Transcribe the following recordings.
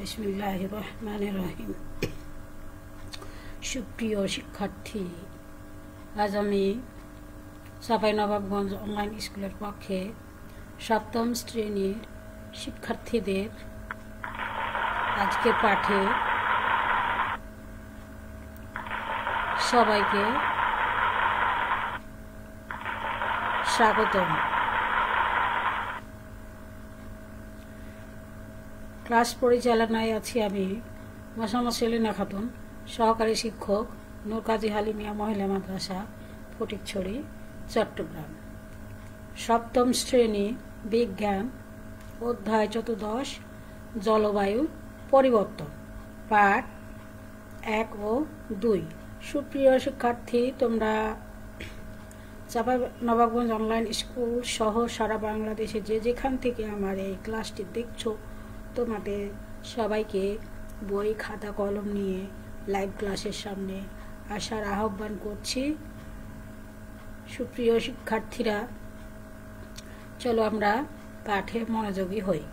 বিসমিল্লাহির রহমানির রহিম। সুপ্রিয় শিক্ষার্থী, আজ আমি চাঁপাইনবাবগঞ্জ অনলাইন স্কুলের পক্ষে সপ্তম শ্রেণীর শিক্ষার্থীদের আজকে পাঠে সবাইকে স্বাগতম। ক্লাস পরিচালনায় আছি আমি মোসাম্মদ সেলিনা খাতুন, সহকারী শিক্ষক, নূর কাজী হালিমিয়া মহিলা মাদ্রাসা, ফটিকছড়ি, চট্টগ্রাম। সপ্তম শ্রেণী বিজ্ঞান, অধ্যায় 14 জলবায়ু পরিবর্তন, পাঠ 1 ও 2। সুপ্রিয় শিক্ষার্থী, তোমরা চাঁপাইনবাবগঞ্জ অনলাইন স্কুল সহ সারা বাংলাদেশে যে যেখান থেকে আমার এই ক্লাসটি দেখছো, তোমাদের সবাইকে বই খাতা কলম নিয়ে লাইভ ক্লাসের সামনে আসার আহ্বান করছি। সুপ্রিয় শিক্ষার্থীরা, চলো আমরা পাঠে মনোযোগী হই।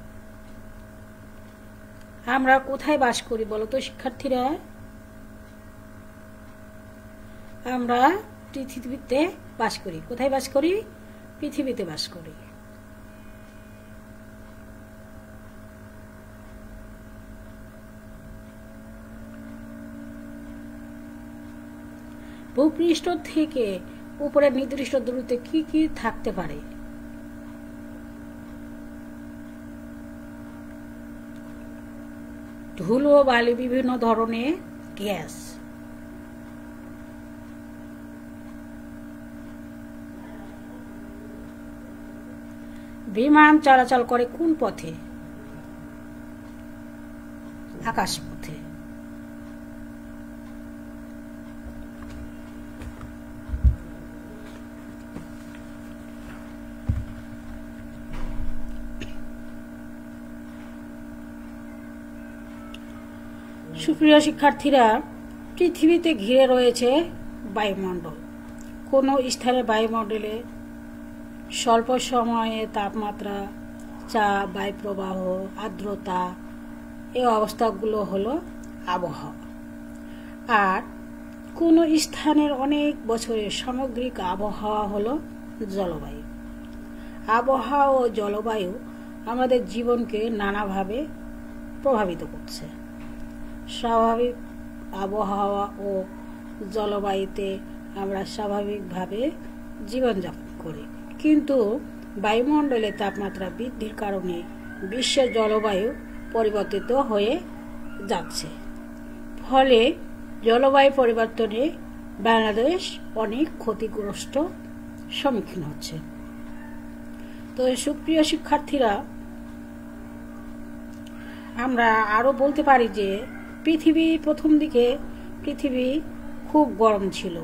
আমরা কোথায় বাস করি বলো তো শিক্ষার্থীরা? আমরা পৃথিবীতে বাস করি। কোথায় বাস করি? পৃথিবীতে বাস করি। ভূপৃষ্ঠ থেকে উপরের নির্দিষ্ট দূরত্বে কি কি থাকতে পারে? ধুলো, বালি, বিভিন্ন ধরনের গ্যাস। বিমান চলাচল করে কোন পথে? আকাশ পথে। সুপ্রিয় শিক্ষার্থীরা, পৃথিবীতে ঘিরে রয়েছে বায়ুমণ্ডল। কোনো স্থানে বায়ুমণ্ডলে স্বল্প সময়ে তাপমাত্রা, চাপ, বায়ুপ্রবাহ, আর্দ্রতা, এই অবস্থাগুলো হলো আবহাওয়া। আর কোনো স্থানের অনেক বছরের সামগ্রিক আবহাওয়া হলো জলবায়ু। আবহাওয়া ও জলবায়ু আমাদের জীবনকে নানাভাবে প্রভাবিত করছে। স্বাভাবিক আবহাওয়া ও জলবায়ুতে আমরা স্বাভাবিকভাবে জীবনযাপন করি, কিন্তু বায়ুমণ্ডলে তাপমাত্রা বৃদ্ধির কারণে বিশ্বের জলবায়ু পরিবর্তিত হয়ে যাচ্ছে। ফলে জলবায়ু পরিবর্তনে বাংলাদেশ অনেক ক্ষতিগ্রস্ত সম্মুখীন হচ্ছে। তো সুপ্রিয় শিক্ষার্থীরা, আমরা আরো বলতে পারি যে প্রথম দিকে পৃথিবী খুব গরম ছিল,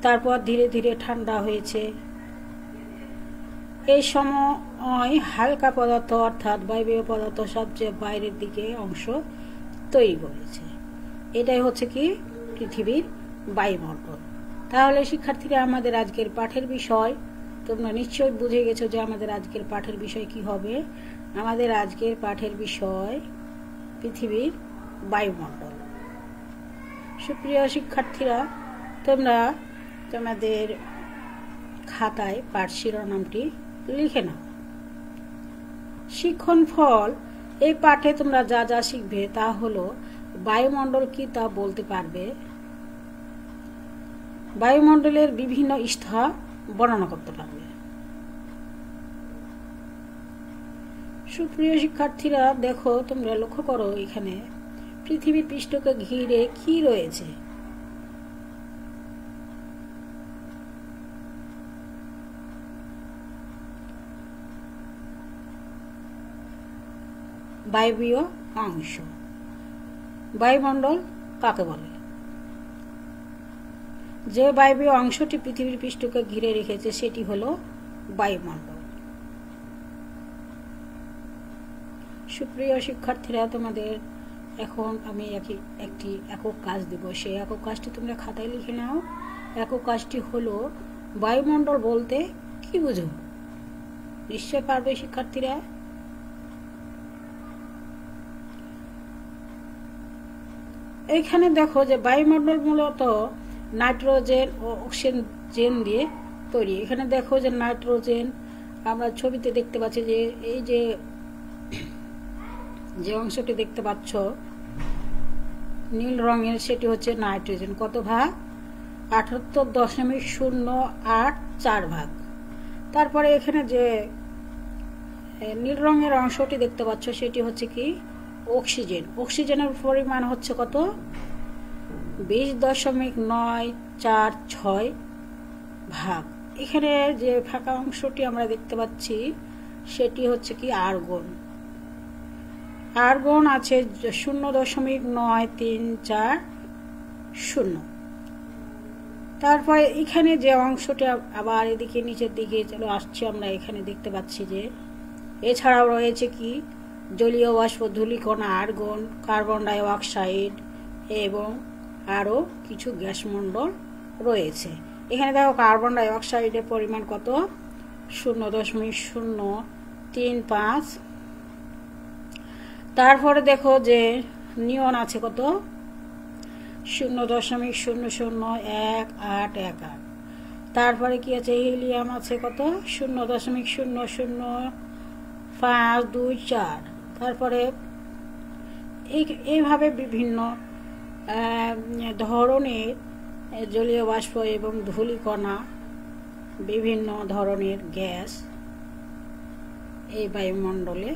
তারপর ধীরে ধীরে ঠান্ডা হয়েছে। এই সময় হালকা পদার্থ অর্থাৎ বায়বীয় পদার্থ সবচেয়ে বাইরের দিকে অংশ তৈরি করেছে। এটাই হচ্ছে কি পৃথিবীর বায়ুমণ্ডল। তাহলে শিক্ষার্থীরা, আমাদের আজকের পাঠের বিষয় তোমরা নিশ্চয়ই বুঝে গেছো যে আমাদের আজকের পাঠের বিষয় কি হবে। আমাদের আজকের পাঠের বিষয় পৃথিবীর বায়ুমণ্ডল। সুপ্রিয় শিক্ষার্থীরা, তোমরা তোমাদের খাতায় পাঠ শিরোনামটি লিখে নাও। শিক্ষণ ফল। এই পাঠে তোমরা যা যা শিখবে তা হলো বায়ুমণ্ডল কি তা বলতে পারবে, বায়ুমণ্ডলের বিভিন্ন স্তর বর্ণনা করতে পারবে। সুপ্রিয় শিক্ষার্থীরা, দেখো, তোমরা লক্ষ্য করো, এখানে পৃথিবীর পৃষ্ঠকে ঘিরে কি রয়েছে? বায়বীয় অংশ। বায়ুমণ্ডল কাকে বলে? যে বায়বীয় অংশটি পৃথিবীর পৃষ্ঠকে ঘিরে রেখেছে সেটি হলো বায়ুমণ্ডল। সুপ্রিয় শিক্ষার্থীরা, তোমাদের এখন আমি একটি একক কাজ দেব। সেই একক কাজটি তোমরা খাতায় লিখে নাও। একক কাজটি হলো বায়ুমণ্ডল বলতে কি বুঝো? নিশ্চয় পারবে শিক্ষার্থীরা। এইখানে দেখো যে বায়ুমণ্ডল মূলত নাইট্রোজেন ও অক্সিজেন দিয়ে তৈরি। এখানে দেখো যে নাইট্রোজেন আমরা ছবিতে দেখতে পাচ্ছি যে এই যে অংশটি দেখতে পাচ্ছ নীল রঙের, সেটি হচ্ছে নাইট্রোজেন। কত ভাগ? 78.084 ভাগ। তারপরে এখানে যে নীল রঙের অংশটি দেখতে পাচ্ছ সেটি হচ্ছে কি অক্সিজেন। অক্সিজেনের পরিমাণ হচ্ছে কত? 20.946 ভাগ। এখানে যে ফাঁকা অংশটি আমরা দেখতে পাচ্ছি সেটি হচ্ছে কি আর্গন। আর্গন আছে 0.9340। তারপরে এখানে যে অংশটা আবার এদিকে নিচের দিকে চলে আসছে, আমরা এখানে দেখতে পাচ্ছি যে এছাড়াও রয়েছে কি জলীয় বাষ্প, ধূলিকণা, আর্গন, কার্বন ডাই অক্সাইড এবং আরও কিছু গ্যাস মণ্ডল রয়েছে। এখানে দেখো কার্বন ডাই অক্সাইডের পরিমাণ কত? 0.035। তারপরে দেখো যে নিয়ন আছে কত? 0.00188। তারপরে কি আছে? হিলিয়াম আছে কত? 0.00524। তারপরে এইভাবে বিভিন্ন ধরনের জলীয় বাষ্প এবং ধূলিকণা, বিভিন্ন ধরনের গ্যাস এই বায়ুমণ্ডলে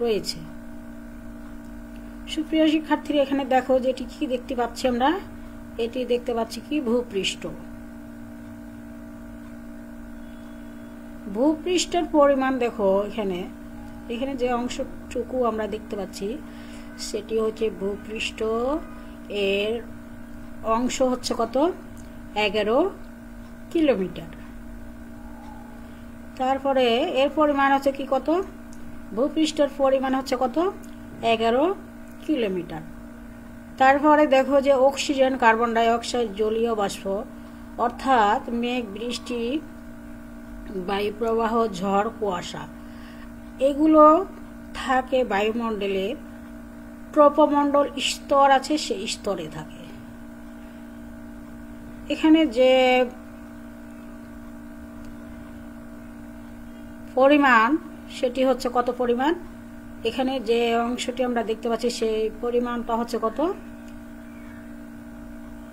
রয়েছে। সুপ্রিয় শিক্ষার্থীরা, এখানে দেখো যে এটি কি দেখতে পাচ্ছি আমরা? এটি দেখতে পাচ্ছি কি ভূপৃষ্ঠ। ভূপৃষ্ঠের পরিমাণ দেখো এখানে যে অংশটুকু আমরা দেখতে পাচ্ছি সেটি হচ্ছে ভূপৃষ্ঠ। এর অংশ হচ্ছে কত? 11 কিলোমিটার। তারপরে এর পরিমাণ হচ্ছে কি কত? ভূপৃষ্ঠের পরিমাণ হচ্ছে কত? 11 কিলোমিটার। তারপরে দেখো যে অক্সিজেন, কার্বন ডাই অক্সাইড, জলীয় বাষ্প অর্থাৎ মেঘ, বৃষ্টি, বায়ুপ্রবাহ, ঝড়, কুয়াশা এগুলো থাকে বায়ুমণ্ডলে। ট্রপোমণ্ডল স্তর আছে, সেই স্তরে থাকে। এখানে যে পরিমাণ সেটি হচ্ছে কত পরিমাণ? এখানে যে অংশটি আমরা দেখতে পাচ্ছি সেই পরিমাণটা হচ্ছে কত?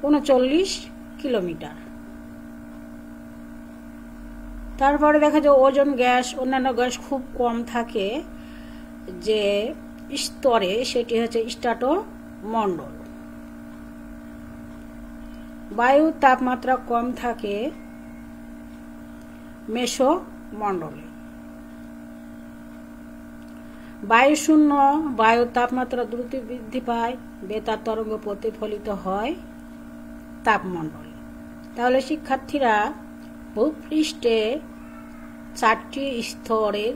39 কিলোমিটার। তারপরে দেখা যায় ওজোন গ্যাস, অন্যান্য গ্যাস খুব কম থাকে যে স্তরে, সেটি হচ্ছে স্ট্র্যাটোমণ্ডল। বায়ুর তাপমাত্রা কম থাকে মেসোমণ্ডলে। বায়ু শূন্য, বায়ুর তাপমাত্রা দ্রুত বৃদ্ধি পায়, বেতার তরঙ্গ প্রতিফলিত হয় তাপমণ্ডলে। তাহলে শিক্ষার্থীরা, ভূপৃষ্ঠে 4টি স্তরের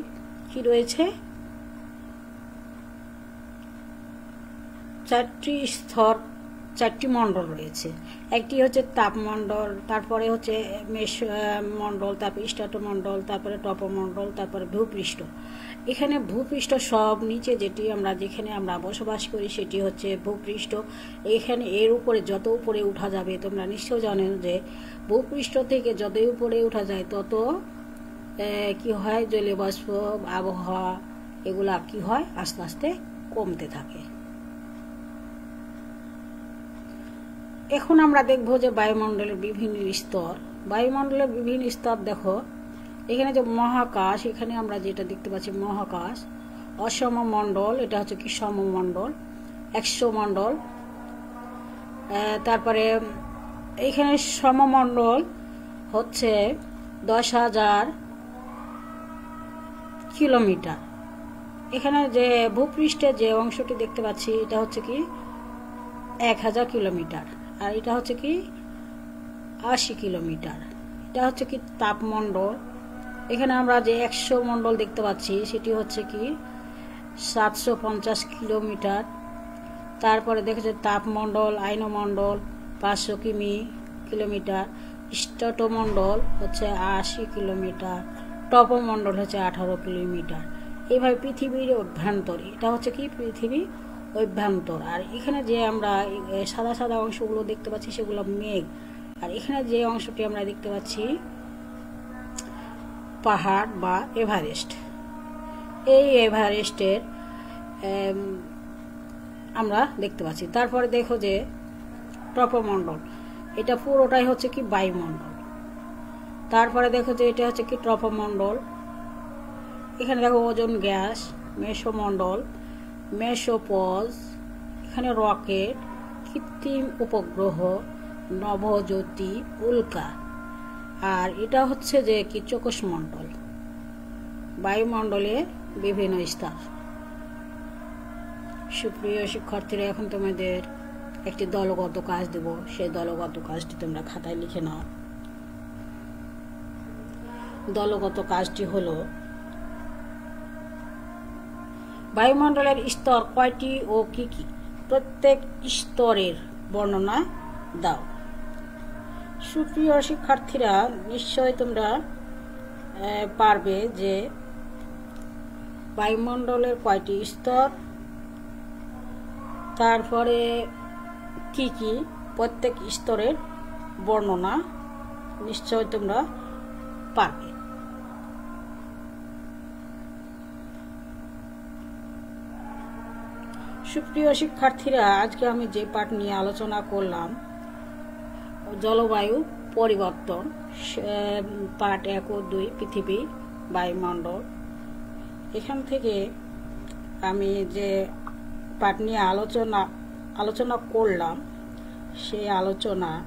কি রয়েছে? 4টি স্তর, 4টি মণ্ডল রয়েছে। একটি হচ্ছে তাপমণ্ডল, তারপরে হচ্ছে মেসমণ্ডল, তারপরে স্ট্র্যাটোমণ্ডল, তারপরে ট্রপোমণ্ডল, তারপরে ভূপৃষ্ঠ। এখানে ভূপৃষ্ঠ সব নিচে যেখানে আমরা বসবাস করি সেটি হচ্ছে ভূপৃষ্ঠ। এখানে এর উপরে যত উপরে উঠা যাবে, তোমরা নিশ্চয় জানো যে ভূপৃষ্ঠ থেকে যতই উপরে উঠা যায় তত কি হয়? জলীয় বাষ্প, আবহাওয়া এগুলা কি হয়? আস্তে আস্তে কমতে থাকে। এখন আমরা দেখব যে বায়ুমণ্ডলের বিভিন্ন স্তর। বায়ুমণ্ডলের বিভিন্ন স্তর দেখো এখানে যে মহাকাশ, এখানে আমরা যেটা দেখতে পাচ্ছি মহাকাশ, অসমমণ্ডল, এটা হচ্ছে কি সমমণ্ডল, এক্সমণ্ডল। তারপরে এখানে সমমণ্ডল হচ্ছে 10,000 কিলোমিটার। এখানে যে ভূপৃষ্ঠের যে অংশটি দেখতে পাচ্ছি এটা হচ্ছে কি 1000 কিলোমিটার, আর এটা হচ্ছে কি 80 কিলোমিটার। এটা হচ্ছে কি তাপমণ্ডল। এখানে আমরা যে এক্সমণ্ডল দেখতে পাচ্ছি সেটি হচ্ছে কি 750 কিলোমিটার। তারপরে দেখেছে তাপমণ্ডল, আয়নমণ্ডল 500 কিলোমিটার। স্ট্র্যাটোমণ্ডল হচ্ছে 80 কিলোমিটার। ট্রপোমণ্ডল হচ্ছে 18 কিলোমিটার। এইভাবে পৃথিবীর অভ্যন্তরে, এটা হচ্ছে কি পৃথিবীর অভ্যন্তর। আর এখানে যে আমরা সাদা সাদা অংশগুলো দেখতে পাচ্ছি সেগুলো মেঘ। আর এখানে যে অংশটি আমরা দেখতে পাচ্ছি পাহাড় বা এভারেস্ট। এই এভারেস্টের আমরা দেখতে পাচ্ছি। তারপরে দেখো যে ট্রপোমণ্ডল, এটা পুরোটাই হচ্ছে কি বায়ুমণ্ডল। তারপরে দেখো যে এটা হচ্ছে কি ট্রপোমণ্ডল। এখানে দেখো ওজোন গ্যাস, মেসোমণ্ডল, মেসোপজ, এখানে রকেট, কৃত্রিম উপগ্রহ, নভোজ্যোতি, উল্কা। আর এটা হচ্ছে যে কি চৌকোষমণ্ডল, বায়ুমণ্ডলের বিভিন্ন স্তর। সুপ্রিয় শিক্ষার্থীরা, এখন তোমাদের একটি দলগত কাজ দেব, সেই দলগত কাজটি তোমরা খাতায় লিখে নাও। দলগত কাজটি হলো বায়ুমণ্ডলের স্তর কয়টি ও কি কি, প্রত্যেক স্তরের বর্ণনা দাও। সুপ্রিয় শিক্ষার্থীরা, নিশ্চয় তোমরা পারবে যে বায়ুমণ্ডলের কয়টি স্তর, তারপরে কি কি, প্রত্যেক স্তরের বর্ণনা নিশ্চয় তোমরা পারবে। সুপ্রিয় শিক্ষার্থীরা, আজকে আমি যে পাঠ নিয়ে আলোচনা করলাম জলবায়ু পরিবর্তন, পাঠ 1 ও 2 পৃথিবী বায়ুমণ্ডল। এখান থেকে আমি যে পাঠ নিয়ে আলোচনা করলাম সেই আলোচনার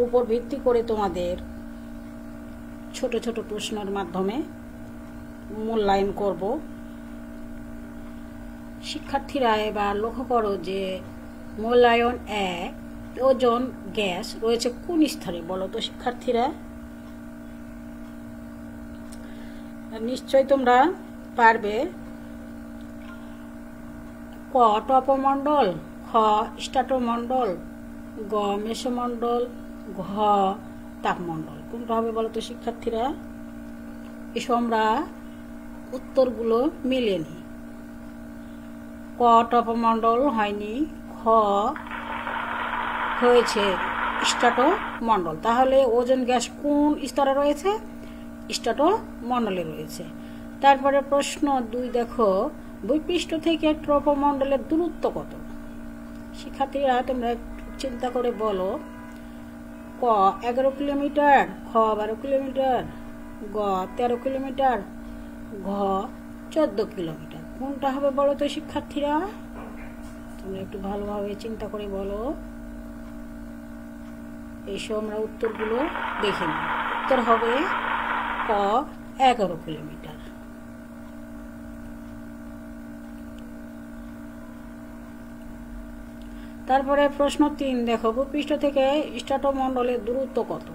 উপর ভিত্তি করে তোমাদের ছোট ছোট প্রশ্নের মাধ্যমে মূল্যায়ন করব। শিক্ষার্থীরা এবার লক্ষ্য করো যে মূল্যায়ন 1, ওজোন গ্যাস রয়েছে কোন স্তরে, বলো তো শিক্ষার্থীরা? নিশ্চয় তোমরা পারবে। ক ট্রপোমণ্ডল, খ স্ট্র্যাটোমণ্ডল, গ মেসোমণ্ডল, ঘ তাপমণ্ডল। কোনটা হবে বলো তো শিক্ষার্থীরা? এসব আমরা উত্তরগুলো মিলিয়ে নিই। ক ট্রপোমণ্ডল হয়নি, খ হয়েছে স্ট্র্যাটোমণ্ডল। তাহলে ওজোন গ্যাস কোন স্তরে রয়েছে? স্ট্র্যাটোমণ্ডলে রয়েছে। তারপরে প্রশ্ন 2 দেখো, ভূপৃষ্ঠ থেকে ট্রপোমণ্ডলের দূরত্ব কত? শিক্ষার্থীরা তোমরা চিন্তা করে বলো। ক 11 কিলোমিটার, খ 12 কিলোমিটার, গ 13 কিলোমিটার, ঘ 14 কিলোমিটার। কোনটা হবে বলো তো শিক্ষার্থীরা? তোমরা একটু ভালোভাবে চিন্তা করে বলো। এইসব আমরা উত্তরগুলো দেখে নিই। উত্তর হবে ক 11 কিলোমিটার। তারপরে প্রশ্ন 3 দেখো, ভূপৃষ্ঠ থেকে স্ট্র্যাটোমণ্ডলের দূরত্ব কত?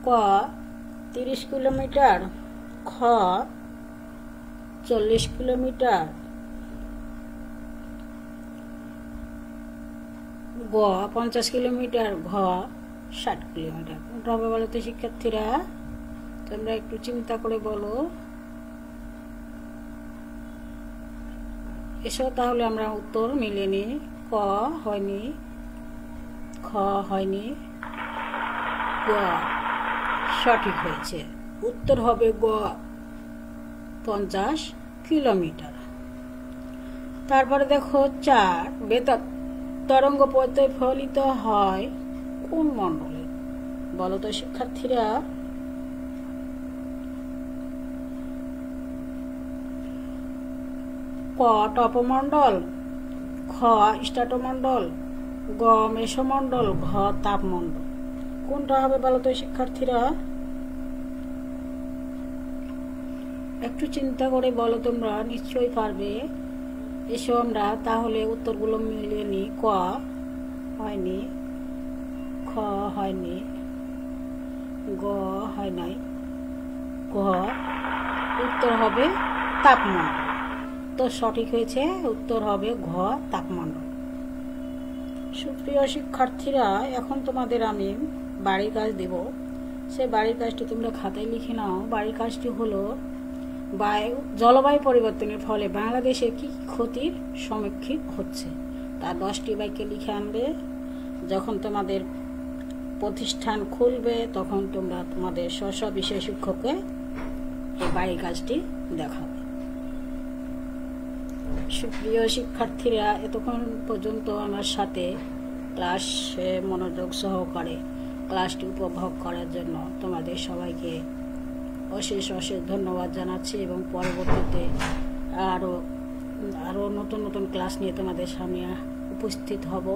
ক 30 কিলোমিটার, খ 40 কিলোমিটার, গ 50 কিলোমিটার, ঘ 60 কিলোমিটার। কোনটা হবে বলো তো শিক্ষার্থীরা? তোমরা একটু চিন্তা করে বলো। এসো তাহলে আমরা উত্তর মিলিয়ে নিই। ক হয়নি, খ হয়নি, গ সঠিক হয়েছে। উত্তর হবে গ 50 কিলোমিটার। তারপরে দেখো 4, বেতার তরঙ্গ প্রতিফলিত হয় কোন মণ্ডলে, বলো তো শিক্ষার্থীরা? ক ট্রপোমণ্ডল, খ স্ট্র্যাটোমণ্ডল, গ মেসোমণ্ডল, ঘ তাপমণ্ডল। কোনটা হবে বলো তো শিক্ষার্থীরা? একটু চিন্তা করে বলো, তোমরা নিশ্চয়ই পারবে। এসো আমরা তাহলে উত্তরগুলো মিলিয়ে নিই। ক হয়নি, খ হয়নি, গ হয় নাই, ঘ। উত্তর হবে তাপমণ্ডল। তো সঠিক হয়েছে, উত্তর হবে ঘ তাপমণ্ডল। সুপ্রিয় শিক্ষার্থীরা, এখন তোমাদের আমি বাড়ির কাজ দেব। সে বাড়ির কাজটি তোমরা খাতায় লিখে নাও। বাড়ির কাজটি হলো জলবায়ু পরিবর্তনের ফলে বাংলাদেশে কি ক্ষতির সম্মুখীন হচ্ছে তা 10টি বাক্যে লিখে আনবে। যখন তোমাদের প্রতিষ্ঠান খুলবে তখন তোমরা তোমাদের স্ব বিষয় শিক্ষককে এই বাড়ির কাজটি দেখাবে। সুপ্রিয় শিক্ষার্থীরা, এতক্ষণ পর্যন্ত আমার সাথে ক্লাসে মনোযোগ সহকারে ক্লাসটি উপভোগ করার জন্য তোমাদের সবাইকে অশেষ ধন্যবাদ জানাচ্ছি এবং পরবর্তীতে আরও নতুন নতুন ক্লাস নিয়ে তোমাদের সামনে উপস্থিত হব।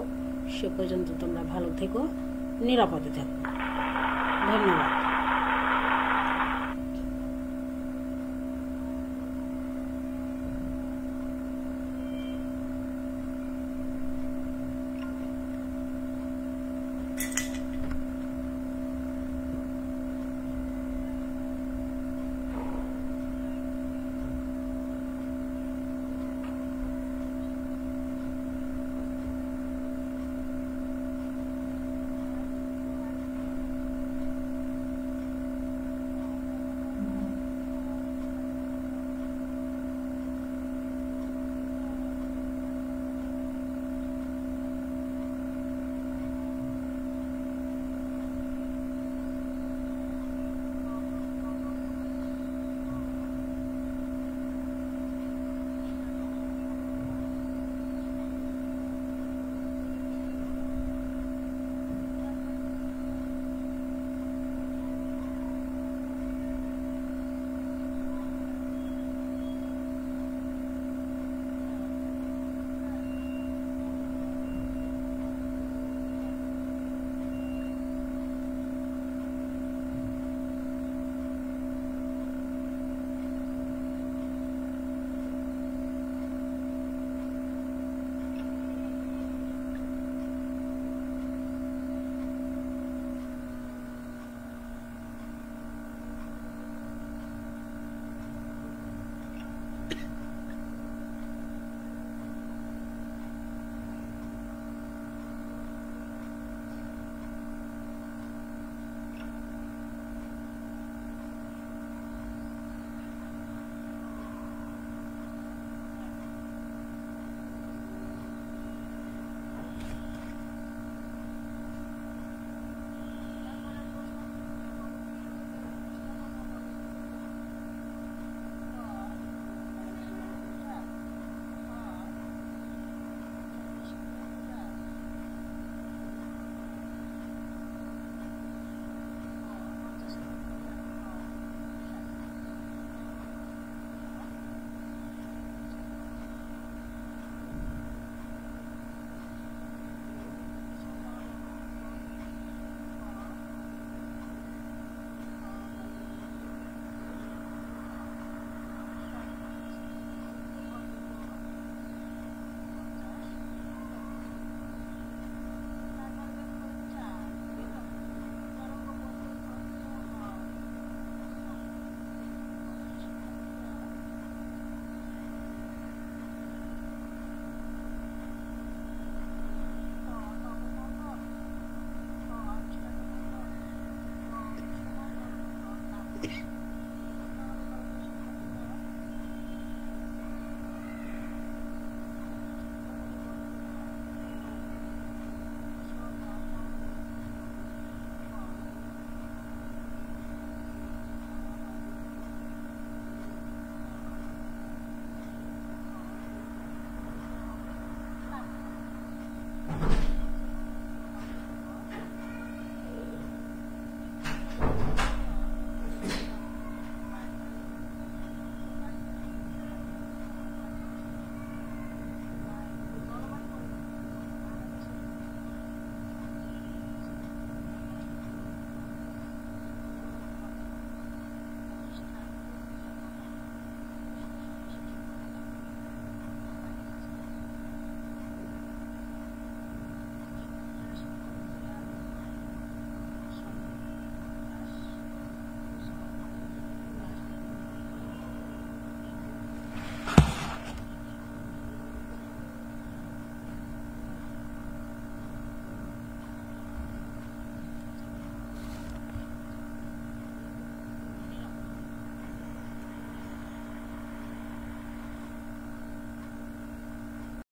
সে পর্যন্ত তোমরা ভালো থেকো, নিরাপদে থাকো। ধন্যবাদ।